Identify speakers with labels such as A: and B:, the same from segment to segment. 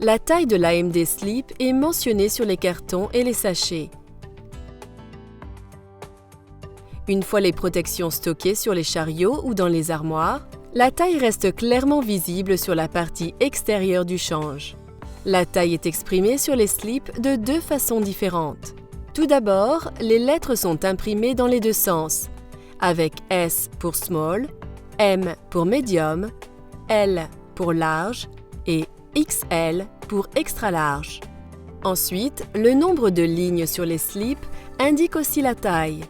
A: La taille de l'AMD Sleep est mentionnée sur les cartons et les sachets. Une fois les protections stockées sur les chariots ou dans les armoires, la taille reste clairement visible sur la partie extérieure du change. La taille est exprimée sur les slips de deux façons différentes. Tout d'abord, les lettres sont imprimées dans les deux sens, avec S pour small, M pour medium, L pour large et XL pour extra large. Ensuite, le nombre de lignes sur les slips indique aussi la taille.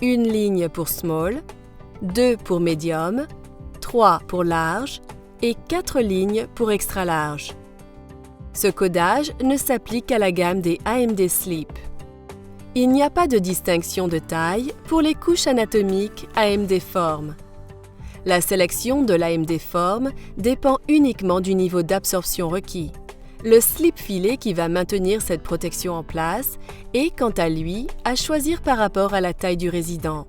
A: Une ligne pour small, 2 pour medium, 3 pour large et 4 lignes pour extra large. Ce codage ne s'applique qu'à la gamme des AMD Sleep. Il n'y a pas de distinction de taille pour les couches anatomiques AMD Form. La sélection de l'AMD Form dépend uniquement du niveau d'absorption requis. Le slip filet qui va maintenir cette protection en place est, quant à lui, à choisir par rapport à la taille du résident.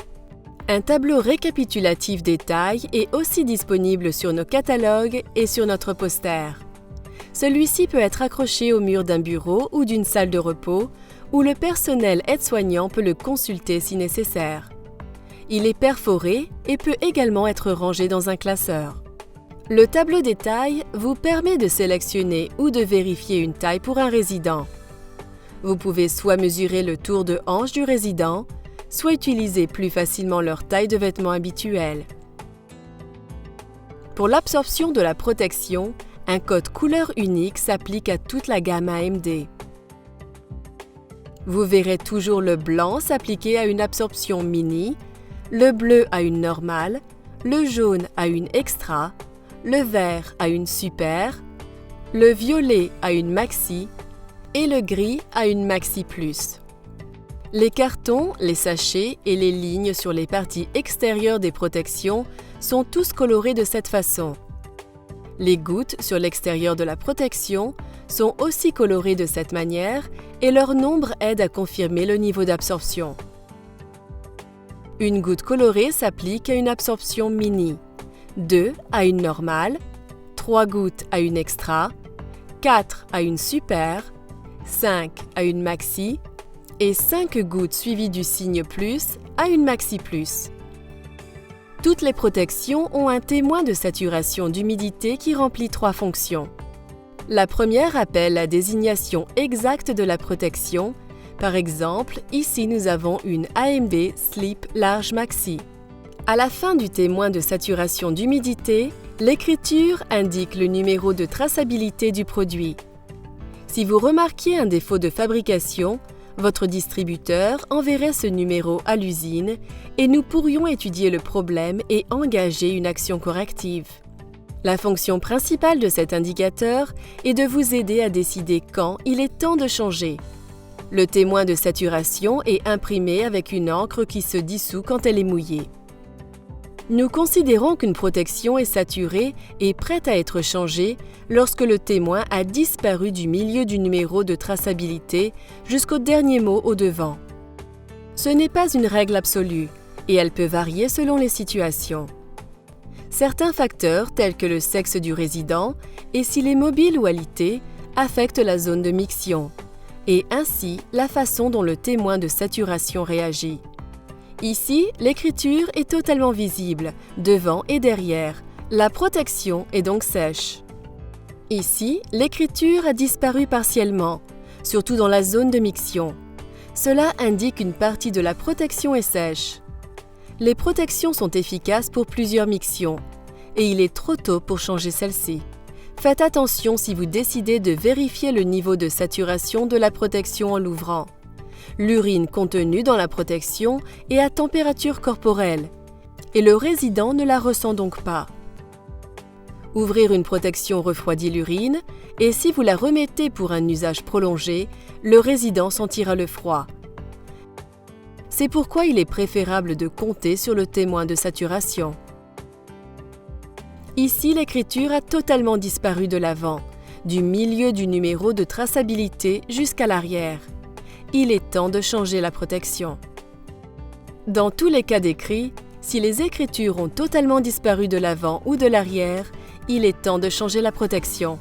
A: Un tableau récapitulatif des tailles est aussi disponible sur nos catalogues et sur notre poster. Celui-ci peut être accroché au mur d'un bureau ou d'une salle de repos, où le personnel aide-soignant peut le consulter si nécessaire. Il est perforé et peut également être rangé dans un classeur. Le tableau des tailles vous permet de sélectionner ou de vérifier une taille pour un résident. Vous pouvez soit mesurer le tour de hanche du résident, soit utiliser plus facilement leur taille de vêtements habituelle. Pour l'absorption de la protection, un code couleur unique s'applique à toute la gamme AMD. Vous verrez toujours le blanc s'appliquer à une absorption mini, le bleu à une normale, le jaune à une extra, le vert à une super, le violet à une maxi et le gris à une maxi plus. Les cartons, les sachets et les lignes sur les parties extérieures des protections sont tous colorés de cette façon. Les gouttes sur l'extérieur de la protection sont aussi colorées de cette manière et leur nombre aide à confirmer le niveau d'absorption. Une goutte colorée s'applique à une absorption mini, 2 à une normale, 3 gouttes à une extra, 4 à une super, 5 à une maxi et 5 gouttes suivies du signe plus à une maxi plus. Toutes les protections ont un témoin de saturation d'humidité qui remplit 3 fonctions. La première appelle la désignation exacte de la protection. Par exemple, ici nous avons une AMD Sleep Large Maxi. À la fin du témoin de saturation d'humidité, l'écriture indique le numéro de traçabilité du produit. Si vous remarquiez un défaut de fabrication, votre distributeur enverrait ce numéro à l'usine et nous pourrions étudier le problème et engager une action corrective. La fonction principale de cet indicateur est de vous aider à décider quand il est temps de changer. Le témoin de saturation est imprimé avec une encre qui se dissout quand elle est mouillée. Nous considérons qu'une protection est saturée et prête à être changée lorsque le témoin a disparu du milieu du numéro de traçabilité jusqu'au dernier mot au devant. Ce n'est pas une règle absolue et elle peut varier selon les situations. Certains facteurs tels que le sexe du résident et s'il est mobile ou alité affectent la zone de miction et ainsi la façon dont le témoin de saturation réagit. Ici, l'écriture est totalement visible, devant et derrière. La protection est donc sèche. Ici, l'écriture a disparu partiellement, surtout dans la zone de miction. Cela indique qu'une partie de la protection est sèche. Les protections sont efficaces pour plusieurs mictions, et il est trop tôt pour changer celle-ci. Faites attention si vous décidez de vérifier le niveau de saturation de la protection en l'ouvrant. L'urine contenue dans la protection est à température corporelle et le résident ne la ressent donc pas. Ouvrir une protection refroidit l'urine et si vous la remettez pour un usage prolongé, le résident sentira le froid. C'est pourquoi il est préférable de compter sur le témoin de saturation. Ici, l'écriture a totalement disparu de l'avant, du milieu du numéro de traçabilité jusqu'à l'arrière. Il est temps de changer la protection. Dans tous les cas décrits, si les écritures ont totalement disparu de l'avant ou de l'arrière, il est temps de changer la protection.